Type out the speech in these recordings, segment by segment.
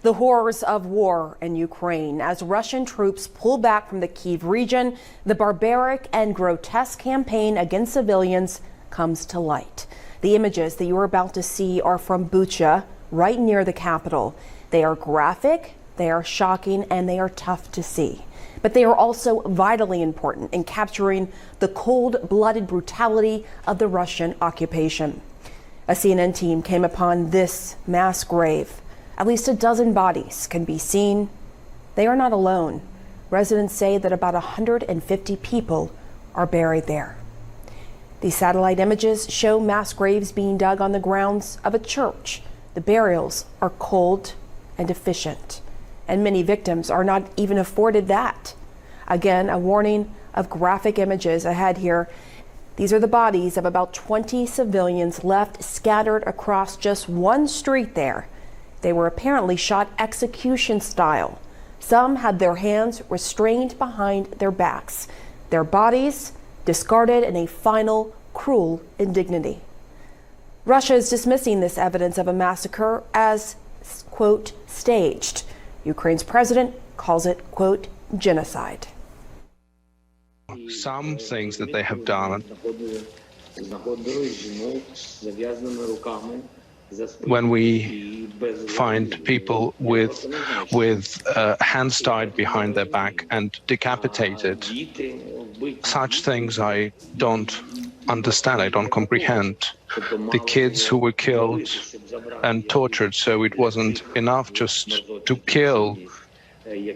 The horrors of war in Ukraine. As Russian troops pull back from the Kyiv region, the barbaric and grotesque campaign against civilians comes to light. The images that you are about to see are from Bucha, right near the capital. They are graphic, they are shocking, and they are tough to see. But they are also vitally important in capturing the cold-blooded brutality of the Russian occupation. A CNN team came upon this mass grave. At least a dozen bodies can be seen. They are not alone. Residents say that about 150 people are buried there. These satellite images show mass graves being dug on the grounds of a church. The burials are cold and efficient, and many victims are not even afforded that. Again, a warning of graphic images ahead here. These are the bodies of about 20 civilians left scattered across just one street there. They were apparently shot execution style. Some had their hands restrained behind their backs, their bodies discarded in a final cruel indignity. Russia is dismissing this evidence of a massacre as, quote, staged. Ukraine's president calls it, quote, genocide. Some things that they have done, when we find people with hands tied behind their back and decapitated, such things I don't understand, I don't comprehend. The kids who were killed and tortured, so it wasn't enough just to kill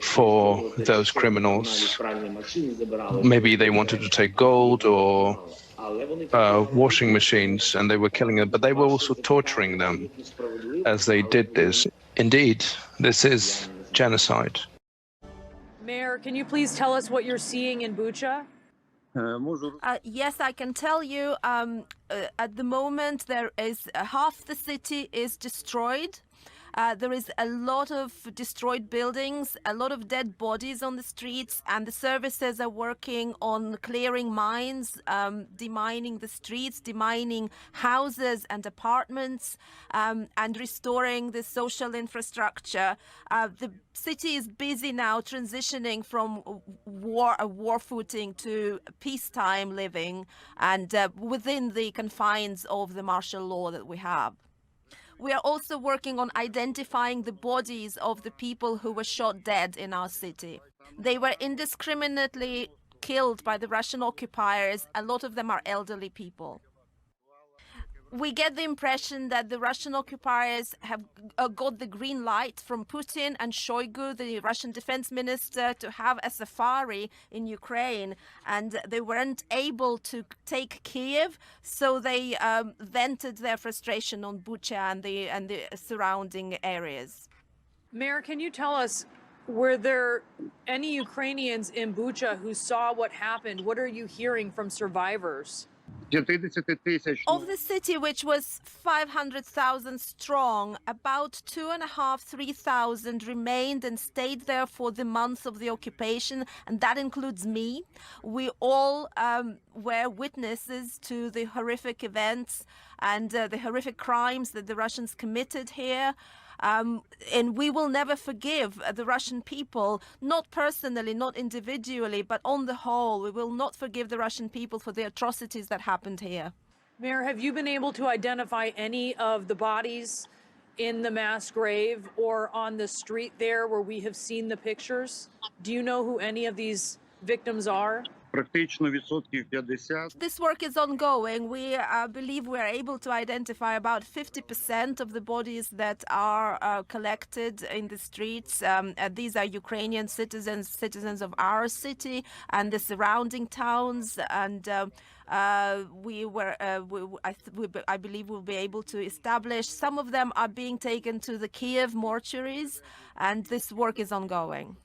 for those criminals. Maybe they wanted to take gold or washing machines, and they were killing them, but they were also torturing them as they did this. Indeed, this is genocide. Mayor, can you please tell us what you're seeing in Bucha? Yes, I can tell you. At the moment, there is half the city is destroyed. There is a lot of destroyed buildings, a lot of dead bodies on the streets, and the services are working on clearing mines, demining the streets, demining houses and apartments, and restoring the social infrastructure. The city is busy now transitioning from war footing to peacetime living, and within the confines of the martial law that we have. We are also working on identifying the bodies of the people who were shot dead in our city. They were indiscriminately killed by the Russian occupiers. A lot of them are elderly people. We get the impression that the Russian occupiers have got the green light from Putin and Shoigu, the Russian defense minister, to have a safari in Ukraine, and they weren't able to take Kiev, so they vented their frustration on Bucha and the surrounding areas. Mayor, can you tell us, were there any Ukrainians in Bucha who saw what happened? What are you hearing from survivors? Of the city, which was 500,000 strong, about 2,500, 3,000 remained and stayed there for the months of the occupation, and that includes me. We all were witnesses to the horrific events and the horrific crimes that the Russians committed here. And we will never forgive the Russian people, not personally, not individually, but on the whole. We will not forgive the Russian people for the atrocities that happened here. Mayor, have you been able to identify any of the bodies in the mass grave or on the street there where we have seen the pictures? Do you know who any of these victims are? This work is ongoing. We believe we are able to identify about 50% of the bodies that are collected in the streets. These are Ukrainian citizens of our city and the surrounding towns. And I believe we'll be able to establish. Some of them are being taken to the Kiev mortuaries, and this work is ongoing.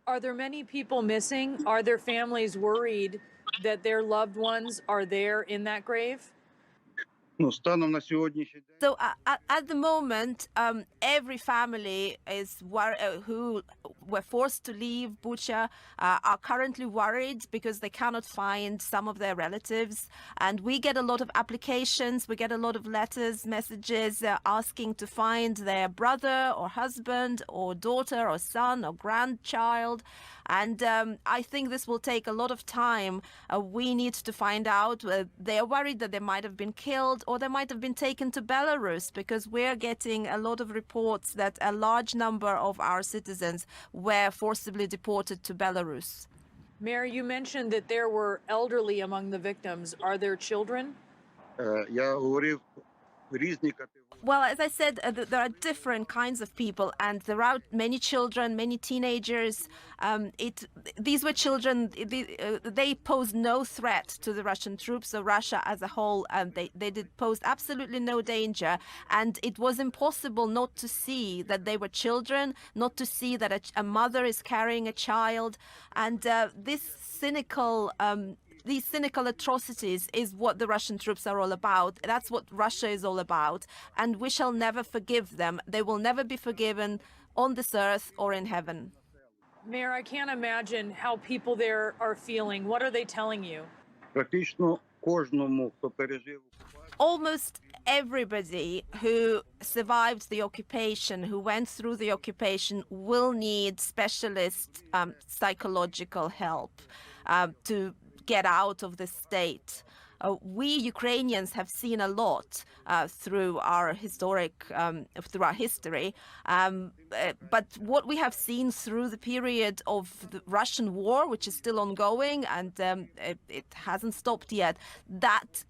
Are there many people missing? Are their families worried that their loved ones are there in that grave? So at the moment, every family who were forced to leave Bucha are currently worried because they cannot find some of their relatives. And we get a lot of applications, we get a lot of letters, messages asking to find their brother or husband or daughter or son or grandchild. And I think this will take a lot of time. We need to find out. They are worried that they might have been killed or they might have been taken to Belarus, because we're getting a lot of reports that a large number of our citizens were forcibly deported to Belarus. Mayor, you mentioned that there were elderly among the victims. Are there children? Well, as I said, there are different kinds of people, and there are many children, many teenagers. These were children. They posed no threat to the Russian troops, so Russia as a whole. They did pose absolutely no danger, and it was impossible not to see that they were children, not to see that a mother is carrying a child, and these cynical atrocities is what the Russian troops are all about. That's what Russia is all about. And we shall never forgive them. They will never be forgiven on this earth or in heaven. Mayor, I can't imagine how people there are feeling. What are they telling you? Almost everybody who survived the occupation, who went through the occupation, will need specialist psychological help to get out of the state. We Ukrainians have seen a lot through our history, but what we have seen through the period of the Russian war, which is still ongoing and it hasn't stopped yet, that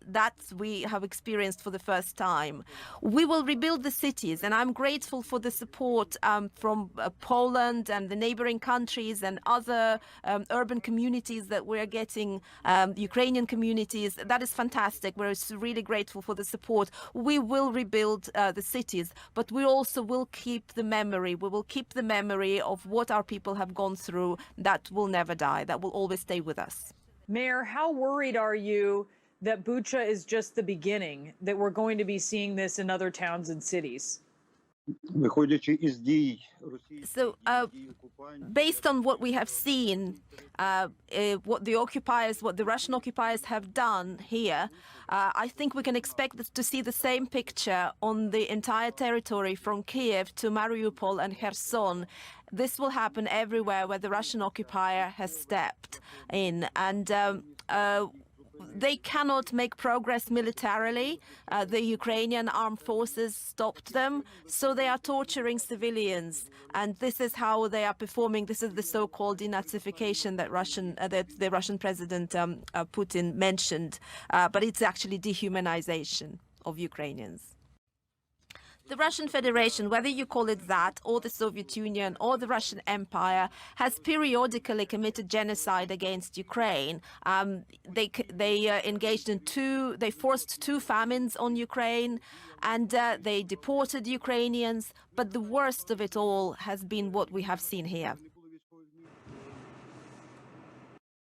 we have experienced for the first time. We will rebuild the cities, and I'm grateful for the support from Poland and the neighboring countries and other urban communities that we're getting, Ukrainian communities. That is fantastic. We're really grateful for the support. We will rebuild the cities, but we also will keep the memory. We will keep the memory of what our people have gone through. That will never die. That will always stay with us. Mayor, how worried are you that Bucha is just the beginning, that we're going to be seeing this in other towns and cities? So, based on what we have seen, what the Russian occupiers have done here, I think we can expect to see the same picture on the entire territory from Kiev to Mariupol and Kherson. This will happen everywhere where the Russian occupier has stepped in, and they cannot make progress militarily. The Ukrainian armed forces stopped them, so they are torturing civilians, and this is how they are performing. This is the so-called denazification that the Russian President Putin mentioned, but it's actually dehumanization of Ukrainians. The Russian Federation, whether you call it that, or the Soviet Union, or the Russian Empire, has periodically committed genocide against Ukraine. They engaged in they forced 2 famines on Ukraine, and they deported Ukrainians. But the worst of it all has been what we have seen here.